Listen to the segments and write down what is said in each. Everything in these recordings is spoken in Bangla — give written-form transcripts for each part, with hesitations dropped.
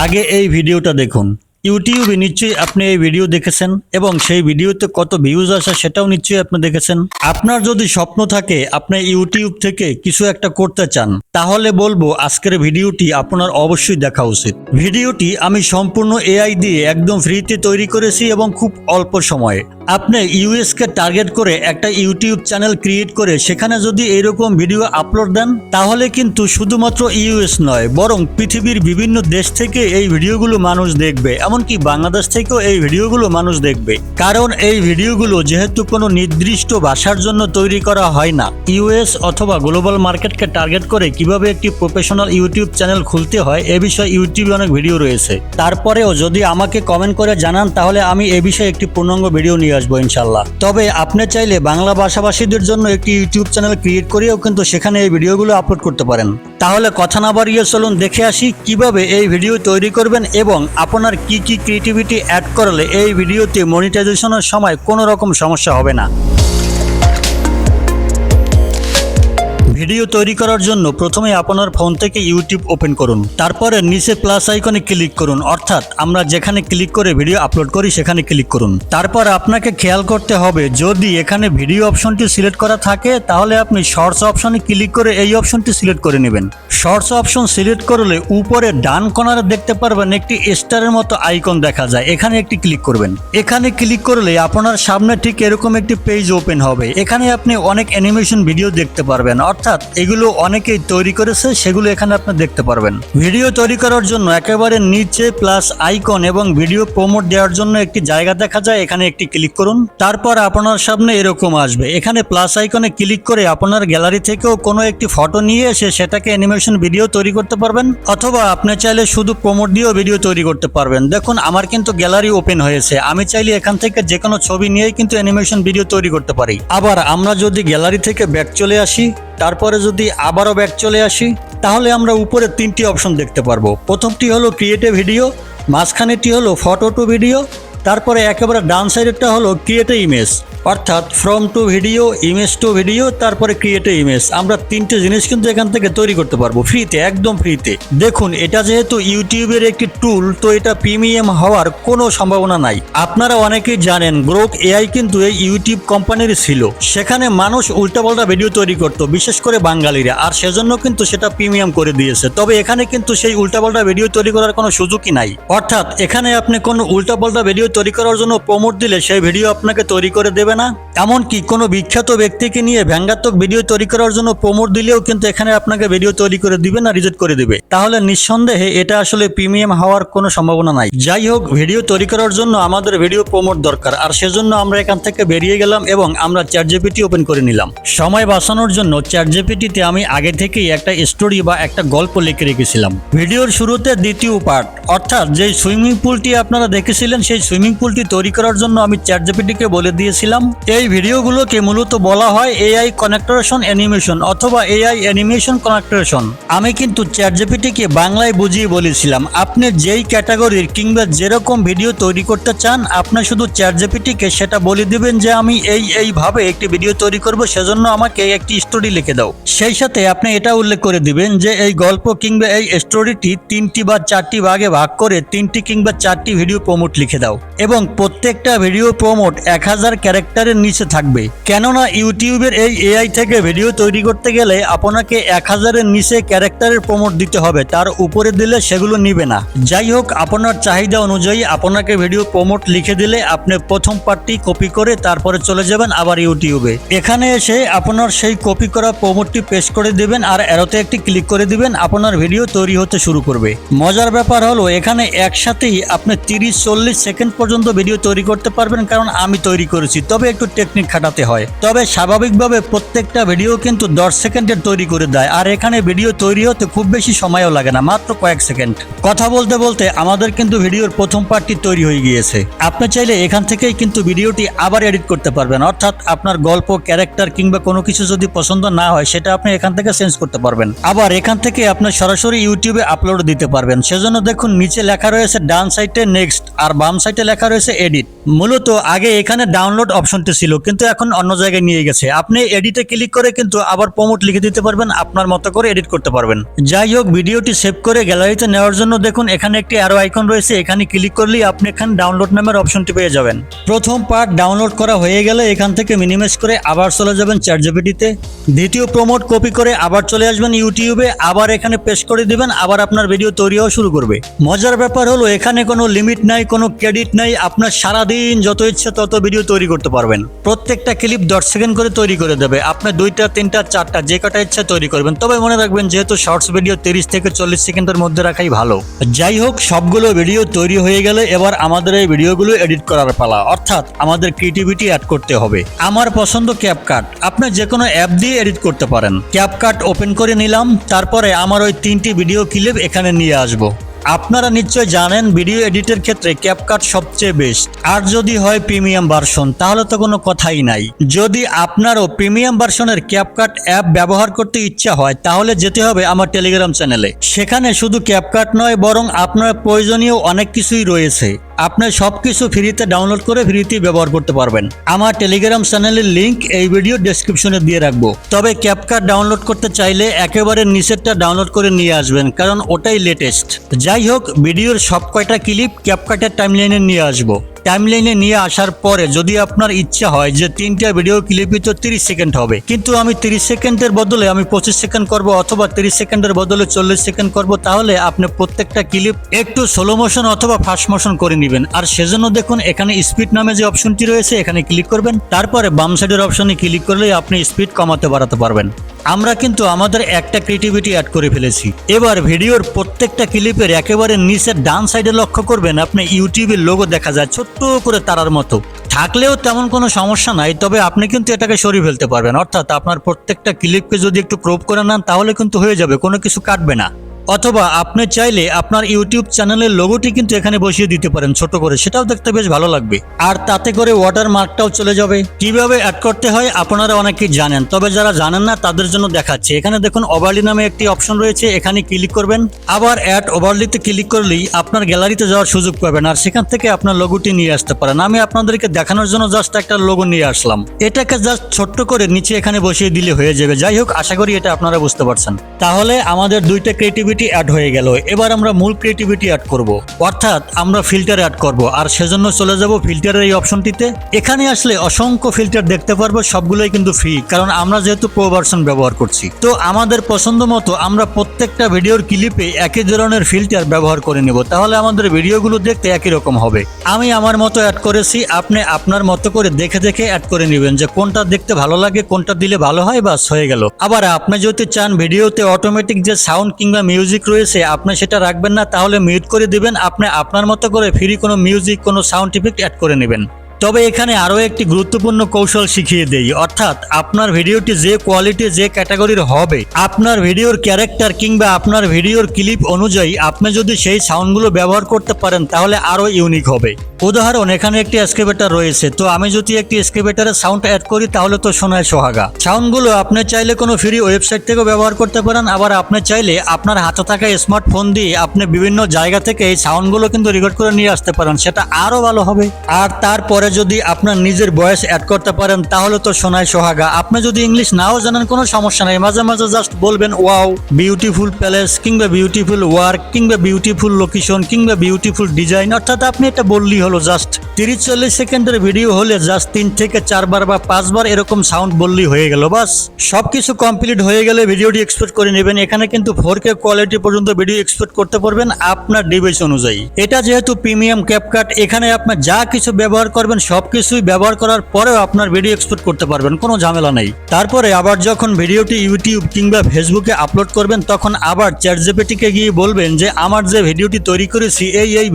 আগে এই ভিডিওটা দেখুন। ইউটিউবে নিশ্চয়ই আপনি এই ভিডিও দেখেছেন এবং সেই ভিডিওতে কত ভিউজ আসে সেটাও নিশ্চয়ই আপনি দেখেছেন। আপনার যদি স্বপ্ন থাকে আপনি ইউটিউব থেকে কিছু একটা করতে চান, তাহলে বলবো আজকের ভিডিওটি আপনার অবশ্যই দেখা উচিত। ভিডিওটি আমি সম্পূর্ণ এআই দিয়ে একদম ফ্রিতে তৈরি করেছি এবং খুব অল্প সময়ে। আপনি ইউএস কে টার্গেট করে একটা ইউটিউব চ্যানেল ক্রিয়েট করে সেখানে যদি এরকম ভিডিও আপলোড দেন, তাহলে কিন্তু শুধুমাত্র ইউএস নয় বরং পৃথিবীর বিভিন্ন দেশ থেকে এই ভিডিওগুলো মানুষ দেখবে, এমনকি বাংলাদেশ থেকেও এই ভিডিওগুলো মানুষ দেখবে। কারণ এই ভিডিওগুলো যেহেতু কোনো নির্দিষ্ট ভাষার জন্য তৈরি করা হয় না, ইউএস অথবা গ্লোবাল মার্কেটকে টার্গেট করে কিভাবে একটি প্রফেশনাল ইউটিউব চ্যানেল খুলতে হয় এ বিষয়ে ইউটিউবে অনেক ভিডিও রয়েছে। তারপরেও যদি আমাকে কমেন্ট করে জানান তাহলে আমি এ বিষয়ে একটি পূর্ণাঙ্গ ভিডিও নিয়ে আসবো ইনশাল্লাহ। তবে আপনি চাইলে বাংলা ভাষাভাষীদের জন্য একটি ইউটিউব চ্যানেল ক্রিয়েট করেও কিন্তু সেখানে এই ভিডিওগুলো আপলোড করতে পারেন। তাহলে কথা না বাড়িয়ে চলুন দেখে আসি কিভাবে এই ভিডিও তৈরি করবেন এবং আপনার কি কি ক্রিয়েটিভিটি অ্যাড করলে এই ভিডিওতে মনিটাইজেশনের সময় কোনো রকম সমস্যা হবে না। ভিডিও তৈরি করার জন্য প্রথমে আপনার ফোন থেকে ইউটিউব ওপেন করুন, তারপরে নিচে প্লাস আইকনে ক্লিক করুন, অর্থাৎ আমরা যেখানে ক্লিক করে ভিডিও আপলোড করি সেখানে ক্লিক করুন। তারপর আপনাকে খেয়াল করতে হবে যদি এখানে ভিডিও অপশনটি সিলেক্ট করা থাকে তাহলে আপনি শর্টস অপশনে ক্লিক করে এই অপশনটি সিলেক্ট করে নেবেন। শর্টস অপশন সিলেক্ট করলে উপরে ডান কর্নারে দেখতে পারবেন একটি স্টারের মতো আইকন দেখা যায়, এখানে একটি ক্লিক করবেন। এখানে ক্লিক করলে আপনার সামনে ঠিক এরকম একটি পেজ ওপেন হবে। এখানে আপনি অনেক অ্যানিমেশন ভিডিও দেখতে পারবেন, অর্থাৎ এগুলো অনেকেই তৈরি করেছে, সেগুলো এখানে আপনি দেখতে পারবেন। ভিডিও তৈরি করার জন্য একেবারে নিচে প্লাস আইকন এবং ভিডিও প্রমোট দেওয়ার জন্য একটি জায়গা দেখা যায়, এখানে একটি ক্লিক করুন। তারপর আপনার সামনে এরকম আসবে, এখানে প্লাস আইকনে ক্লিক করে আপনার গ্যালারি থেকেও কোনো একটি ফটো নিয়ে এসে সেটাকে অ্যানিমেশন ভিডিও তৈরি করতে পারবেন, অথবা আপনি চাইলে শুধু প্রমোট দিয়েও ভিডিও তৈরি করতে পারবেন। দেখুন আমার কিন্তু গ্যালারি ওপেন হয়েছে, আমি চাইলে এখান থেকে যে কোনো ছবি নিয়েই কিন্তু অ্যানিমেশন ভিডিও তৈরি করতে পারি। আবার আমরা যদি গ্যালারি থেকে ব্যাক চলে আসি, তারপরে যদি আবারও ব্যাক চলে আসি, তাহলে আমরা উপরে তিনটি অপশন দেখতে পারবো। প্রথমটি হলো ক্রিয়েট এ ভিডিও, মাঝখানেরটি হলো ফটো টু ভিডিও, তারপরে একেবারে ডান সাইডেরটা হলো ক্রিয়েট এ ইমেজ, অর্থাৎ from to video, image to video, তারপরে ক্রিয়েট এ ইমেজ। আমরা তিনটে জিনিস কিন্তু এখান থেকে তৈরি করতে পারবো ফ্রিতে, একদম ফ্রিতে। দেখুন এটা যেহেতু ইউটিউবের একটি টুল, তো এটা প্রিমিয়াম হওয়ার কোনো সম্ভাবনা নাই। আপনারা অনেকেই জানেন গ্রোক এআই কিন্তু এই ইউটিউব কোম্পানির ছিল, সেখানে মানুষ উল্টাপাল্টা ভিডিও তৈরি করত, বিশেষ করে বাঙালিরা, আর সেজন্য কিন্তু সেটা প্রিমিয়াম করে দিয়েছে। তবে এখানে কিন্তু সেই উল্টাপাল্টা ভিডিও তৈরি করার কোনো সুযোগই নাই, অর্থাৎ এখানে আপনি কোনো উল্টাপাল্টা ভিডিও তৈরি করার জন্য প্রমোট দিলে সেই ভিডিও আপনাকে তৈরি করে দেবে না। এমনকি কোনো বিখ্যাত ব্যক্তিকে নিয়ে ব্যঙ্গাত্মক ভিডিও তৈরি করার জন্য প্রমোট দিলেও কিন্তু এখানে আপনাকে ভিডিও তৈরি করে দিবে না, রিজেক্ট করে দিবে। তাহলে নিঃসন্দেহে এটা আসলে প্রিমিয়াম হওয়ার কোনো সম্ভাবনা নাই। যাই হোক, ভিডিও তৈরি করার জন্য আমাদের ভিডিও প্রমোট দরকার, আর সেজন্য আমরা এখান থেকে বেরিয়ে গেলাম এবং আমরা চ্যাটজিপিটি ওপেন করে নিলাম। সময় বাঁচানোর জন্য চ্যাটজিপিটিতে আমি আগে থেকেই একটা স্টোরি বা একটা গল্প লিখে রেখেছিলাম। ভিডিওর শুরুতে দ্বিতীয় পার্ট, অর্থাৎ যে সুইমিং পুলটি আপনারা দেখেছিলেন সেই সুইমিং পুলটি তৈরি করার জন্য আমি চ্যাটজিপিটিকে বলে দিয়েছিলাম এই ভিডিওগুলোকে মূলত বলা হয় এআই কানেক্টেশন অ্যানিমেশন অথবা এআই অ্যানিমেশন কানেক্টেশন। আমি কিন্তু চ্যাটজিপিটিকে বাংলায় বুঝিয়ে বলেছিলাম আপনি যেই ক্যাটাগরির কিংবা যেরকম ভিডিও তৈরি করতে চান আপনি শুধু চ্যাটজিপিটিকে সেটা বলে দিবেন যে আমি এইভাবে একটি ভিডিও তৈরি করব, সেজন্য আমাকে একটি স্টোরি লিখে দাও। সেই সাথে আপনি এটা উল্লেখ করে দিবেন যে এই গল্প কিংবা এই স্টোরিটি 3টি বা 4টি ভাগে ভাগ করে 3টি কিংবা 4টি ভিডিও প্রমোট লিখে দাও, এবং প্রত্যেকটা ভিডিও প্রমোট 1000 ক্যারেক্টারের নিচে থাকবে। কেননা ইউটিউবের এই এআই থেকে ভিডিও তৈরি করতে গেলে আপনাকে 1000-এর নিচে ক্যারেক্টারের প্রমোট দিতে হবে, তার উপরে দিলে সেগুলো নিবে না। যাই হোক, আপনার চাহিদা অনুযায়ী আপনাকে ভিডিও প্রমোট লিখে দিলে আপনি প্রথম পার্টটি কপি করে তারপরে চলে যাবেন আবার ইউটিউবে। এখানে এসে আপনার সেই কপি করা প্রমোটটি পেস্ট করে দিবেন আর অ্যারোতে একটি ক্লিক করে দিবেন, আপনার ভিডিও তৈরি হতে শুরু করবে। মজার ব্যাপার হলো এখানে একসাথেই আপনি 30-40 সেকেন্ড পর্যন্ত ভিডিও তৈরি করতে পারবেন, কারণ আমি তৈরি করেছি। তবে একটু টেকনিক খাটাতে হয়, তবে স্বাভাবিকভাবে প্রত্যেকটা ভিডিও কিন্তু 10 সেকেন্ডের তৈরি করে দেয়, আর এখানে ভিডিও তৈরি হতে খুব বেশি সময়ও লাগে না, মাত্র কয়েক সেকেন্ড। কথা বলতে বলতে আমাদের কিন্তু ভিডিওর প্রথম পার্টটি তৈরি হয়ে গিয়েছে। আপনি চাইলে এখান থেকেই কিন্তু ভিডিওটি আবার এডিট করতে পারবেন, অর্থাৎ আপনার গল্প, ক্যারেক্টার কিংবা কোনো কিছু যদি পছন্দ না হয় সেটা আপনি এখান থেকে চেঞ্জ করতে পারবেন। আবার এখান থেকে আপনি সরাসরি ইউটিউবে আপলোড দিতে পারবেন। সেজন্য দেখুন নিচে লেখা রয়েছে ডান সাইডে নেক্সট আর বাম সাইডে লেখা রয়েছে এডিট। মূলত আগে এখানে ডাউনলোড অপশনটি ছিল, কিন্তু এখন অন্য জায়গায় নিয়ে গেছে। আপনি এডিটে ক্লিক করে কিন্তু আবার প্রমোট লিখে দিতে পারবেন, আপনার মতো করে এডিট করতে পারবেন। যাই হোক, ভিডিওটি সেভ করে গ্যালারিতে নেওয়ার জন্য দেখুন এখানে একটি অ্যারো আইকন রয়েছে, এখানে ক্লিক করলেই আপনি এখানে ডাউনলোড নামের অপশনটি পেয়ে যাবেন। প্রথম পার্ট ডাউনলোড করা হয়ে গেলে এখান থেকে মিনিমাইজ করে আবার চলে যাবেন চ্যাটজিপিটিতে। দ্বিতীয় প্রমোট কপি করে আবার চলে আসবেন ইউটিউবে, আবার এখানে পেস্ট করে দিবেন, আবার আপনার ভিডিও তৈরি হওয়া শুরু করবে। মজার ব্যাপার হলো এখানে কোনো লিমিট নাই, কোনো ক্রেডিট নাই, আপনার সারাদিন যত ইচ্ছে তত ভিডিও তৈরি করতে পারবেন। প্রত্যেকটা ক্লিপ 10 সেকেন্ড করে তৈরি করে দেবে, আপনি 2টা 3টা 4টা যে কটা ইচ্ছা তৈরি করবেন। তবে মনে রাখবেন যেহেতু শর্টস ভিডিও 30 থেকে 40 সেকেন্ডের মধ্যে রাখাই ভালো। যাই হোক, সবগুলো ভিডিও তৈরি হয়ে গেলে এবার আমাদের এই ভিডিওগুলো এডিট করার পালা, অর্থাৎ আমাদের ক্রিয়েটিভিটি অ্যাড করতে হবে। আমার পছন্দ ক্যাপকাট, আপনি যে কোনো অ্যাপ দিয়ে এডিট করতে পারেন। ক্যাপকাট ওপেন করে নিলাম, তারপরে আমার ওই 3টি ভিডিও ক্লিপ এখানে নিয়ে আসবো। আপনারা নিশ্চয় জানেন ভিডিও এডিটের ক্ষেত্রে ক্যাপকাট সবচেয়ে বেস্ট। আর যদি হয় প্রিমিয়াম ভার্সন তাহলে তো কোনো কথাই নাই। যদি আপনারও প্রিমিয়াম ভার্সনের ক্যাপকাট অ্যাপ ব্যবহার করতে ইচ্ছা হয় তাহলে যেতে হবে আমার টেলিগ্রাম চ্যানেলে। সেখানে শুধু ক্যাপকাট নয়, বরং আপনার প্রয়োজনীয় অনেক কিছুই রয়েছে। আপনি সবকিছু ফ্রিতে ডাউনলোড করে ফ্রিতেই ব্যবহার করতে পারবেন। আমার টেলিগ্রাম চ্যানেলের লিংক এই ভিডিও ডেসক্রিপশনে দিয়ে রাখবো। তবে ক্যাপকাট ডাউনলোড করতে চাইলে একেবারে নিচেরটা ডাউনলোড করে নিয়ে আসবেন, কারণ ওটাই লেটেস্ট। যাই হোক, ভিডিওর সব কয়টা ক্লিপ ক্যাপকাটের টাইমলাইনে নিয়ে আসবো। টাইমলাইনে নিয়ে আসার পরে যদি আপনার ইচ্ছা হয় যে 3টা ভিডিও ক্লিপই তো 30 সেকেন্ড হবে, কিন্তু আমি 30 সেকেন্ডের বদলে আমি 25 সেকেন্ড করব, অথবা 30 সেকেন্ডের বদলে 40 সেকেন্ড করব, তাহলে আপনি প্রত্যেকটা ক্লিপ একটু স্লো মোশন অথবা ফাস্ট মোশন করে নেবেন। আর সেজন্য দেখুন এখানে স্পিড নামে যে অপশনটি রয়েছে এখানে ক্লিক করবেন, তারপরে বাম সাইডের অপশনে ক্লিক করলেই আপনি স্পিড কমাতে বাড়াতে পারবেন। আমরা কিন্তু আমাদের একটা ক্রিয়েটিভিটি অ্যাড করে ফেলেছি। এবার ভিডিওর প্রত্যেকটা ক্লিপের একেবারে নিচের ডান সাইডে লক্ষ্য করবেন, আপনি ইউটিউবের লোগো দেখা যায় ছোট্ট করে তারার মতো। থাকলেও তেমন কোনো সমস্যা নাই, তবে আপনি কিন্তু এটাকে সরিয়ে ফেলতে পারবেন। অর্থাৎ আপনার প্রত্যেকটা ক্লিপকে যদি একটু ক্রপ করে নেন তাহলে কিন্তু হয়ে যাবে, কোনো কিছু কাটবে না। অথবা আপনি চাইলে আপনার ইউটিউব চ্যানেলের লোগোটি কিন্তু এখানে বসিয়ে দিতে পারেন ছোট করে, সেটাও দেখতে বেশ ভালো লাগবে। আর তাতে করে ওয়াটারমার্কটাও চলে যাবে। কিভাবে অ্যাড করতে হয় আপনারা অনেকেই জানেন, তবে যারা জানেন না তাদের জন্য দেখাচ্ছে। এখানে দেখুন ওভারলি নামে একটি অপশন রয়েছে, এখানে ক্লিক করবেন। আবার অ্যাড ওভারলিতে ক্লিক করলেই আপনার গ্যালারিতে যাওয়ার সুযোগ পাবেন, আর সেখান থেকে আপনার লোগোটি নিয়ে আসতে পারেন। আমি আপনাদেরকে দেখানোর জন্য জাস্ট একটা লোগো নিয়ে আসলাম, এটাকে জাস্ট ছোট্ট করে নিচে এখানে বসিয়ে দিলে হয়ে যাবে। যাই হোক, আশা করি এটা আপনারা বুঝতে পারছেন। তাহলে আমাদের 2টা ক্রিয়েটিভিটি অ্যাড হয়ে গেল। এবার আমরা মূল ক্রিয়েটিভিটি অ্যাড করব, অর্থাৎ আমরা ফিল্টার অ্যাড করব। আর সেজন্য চলে যাব ফিল্টারের এই অপশনটিতে। এখানে আসলে অসংখ্য ফিল্টার দেখতে পারবো, সবগুলোই কিন্তু ফ্রি, কারণ আমরা যেহেতু প্রো ভার্সন ব্যবহার করছি। তো আমাদের পছন্দ মতো আমরা প্রত্যেকটা ভিডিওর ক্লিপে একই ধরনের ফিল্টার ব্যবহার করে নেব, তাহলে আমাদের ভিডিওগুলো দেখতে একই রকম হবে। আমি আমার মতো অ্যাড করেছি, আপনি আপনার মতো করে দেখে দেখে অ্যাড করে নেবেন যে কোনটা দেখতে ভালো লাগে, কোনটা দিলে ভালো হয়, বাস হয়ে গেল। আবার আপনি যদি চান ভিডিওতে অটোমেটিক যে সাউন্ড কিংবা মিউজিক রয়েছে আপনি সেটা রাখবেন না, তাহলে মিউট করে দিবেন। আপনি আপনার মতো করে ফ্রি কোনো মিউজিক, কোনো সাউন্ড ইফেক্ট অ্যাড করে নেবেন। তবে এখানে আরও একটি গুরুত্বপূর্ণ কৌশল শিখিয়ে দেই, অর্থাৎ আপনার ভিডিওটি যে কোয়ালিটি, যে ক্যাটাগরির হবে, আপনার ভিডিওর ক্যারেক্টার কিংবা আপনার ভিডিওর ক্লিপ অনুযায়ী আপনি যদি সেই সাউন্ডগুলো ব্যবহার করতে পারেন তাহলে আরও ইউনিক হবে। উদাহরণ, এখানে একটি এসকেভেটর রয়েছে, তো আমি যদি একটি এসকেভেটরের সাউন্ড অ্যাড করি তাহলে তো শোনায় সোহাগা। সাউন্ডগুলো আপনি চাইলে কোনো ফ্রি ওয়েবসাইট থেকেও ব্যবহার করতে পারেন, আবার আপনি চাইলে আপনার হাতে থাকা স্মার্টফোন দিয়ে আপনি বিভিন্ন জায়গা থেকে এই সাউন্ডগুলো কিন্তু রেকর্ড করে নিয়ে আসতে পারেন, সেটা আরও ভালো হবে। আর তারপরে যদি আপনার নিজের ভয়েস অ্যাড করতে পারেন তাহলে তো শোনায় সোহাগা। আপনি যদি ইংলিশ নাও জানেন কোনো সমস্যা নাই, মাঝে মাঝে জাস্ট বলবেন ওয়াও, বিউটিফুল প্যালেস কিংবা বিউটিফুল ওয়ার্ক কিংবা বিউটিফুল লোকেশন কিংবা বিউটিফুল ডিজাইন, অর্থাৎ আপনি এটা বললেই হলো। জাস্ট 30-40 সেকেন্ডের ভিডিও হলে জাস্ট 3 থেকে 4 বার বা 5 বার এরকম সাউন্ড বললেই হয়ে গেল, বাস। সবকিছু কমপ্লিট হয়ে গেলে ভিডিওটি এক্সপোর্ট করে নেবেন। এখানে কিন্তু 4K কোয়ালিটি পর্যন্ত ভিডিও এক্সপোর্ট করতে পারবেন আপনার ডিভাইস অনুযায়ী। এটা যেহেতু প্রিমিয়াম ক্যাপকাট, এখানে আপনি যা কিছু ব্যবহার করবেন সবকিছুই ব্যবহার করার পরেও আপনার ভিডিও এক্সপোর্ট করতে পারবেন, কোনো ঝামেলা নেই। তারপরে আবার যখন ভিডিওটি ইউটিউব কিংবা ফেসবুকে আপলোড করবেন তখন আবার চ্যাটজিপিটিকে গিয়ে বলবেন যে আমার যে ভিডিওটি তৈরি করেছি এই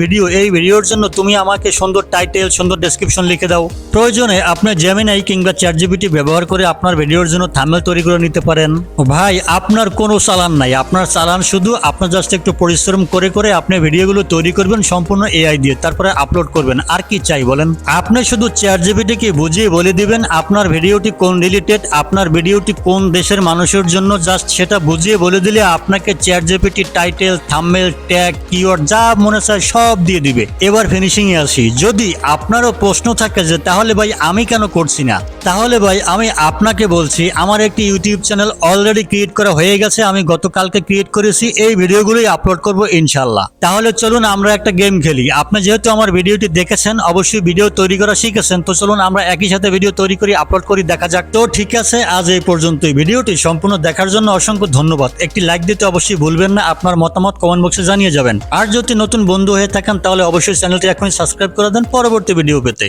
ভিডিওর জন্য তুমি আমাকে সুন্দর টাইটেল, সুন্দর ডেসক্রিপশন লিখে দাও। প্রয়োজনে আপনি জেমিনাই কিংবা চ্যাটজিপিটি ব্যবহার করে আপনার ভিডিওর জন্য থাম্বনেল তৈরি করে নিতে পারেন। ভাই, আপনার কোনো চালান নাই, আপনার চালান শুধু আপনার জাস্ট একটু পরিশ্রম করে করে আপনি ভিডিওগুলো তৈরি করবেন সম্পূর্ণ এআই দিয়ে, তারপরে আপলোড করবেন। আর কি চাই বলেন? আপনি আপনি শুধু চ্যাটজিপিটিকে বুঝিয়ে বলে দিবেন আপনার ভিডিওটি কোন রিলেটেড, আপনার ভিডিওটি কোন দেশের মানুষের জন্য, জাস্ট সেটা বুঝিয়ে বলে দিলে আপনাকে ChatGPT title, thumbnail, tag, keyword যা মনে চায় সব দিয়ে দিবে। এবার ফিনিশিং এ আসি। যদি আপনারও প্রশ্ন থাকে যে তাহলে ভাই আমি কেন করছি না, তাহলে ভাই আমি আপনাকে বলছি আমার একটি ইউটিউব চ্যানেল অলরেডি ক্রিয়েট করা হয়ে গেছে। আমি গতকালকে ক্রিয়েট করেছি, এই ভিডিওগুলোই আপলোড করব ইনশাল্লাহ। তাহলে চলুন আমরা একটা গেম খেলি। আপনি যেহেতু আমার ভিডিওটি দেখেছেন, অবশ্যই ভিডিও তৈরি করা শিখেছেন, তো চলুন আমরা একই সাথে ভিডিও তৈরি করি, আপলোড করি, দেখা যাক। তো ঠিক আছে, আজ এই পর্যন্তই। ভিডিওটি সম্পূর্ণ দেখার জন্য অসংখ্য ধন্যবাদ। একটি লাইক দিতে অবশ্যই ভুলবেন না, আপনার মতামত কমেন্ট বক্সে জানিয়ে যাবেন। আর যদি নতুন বন্ধু হয়ে থাকেন তাহলে অবশ্যই চ্যানেলটি এখনই সাবস্ক্রাইব করে দেন পরবর্তী ভিডিও পেতে।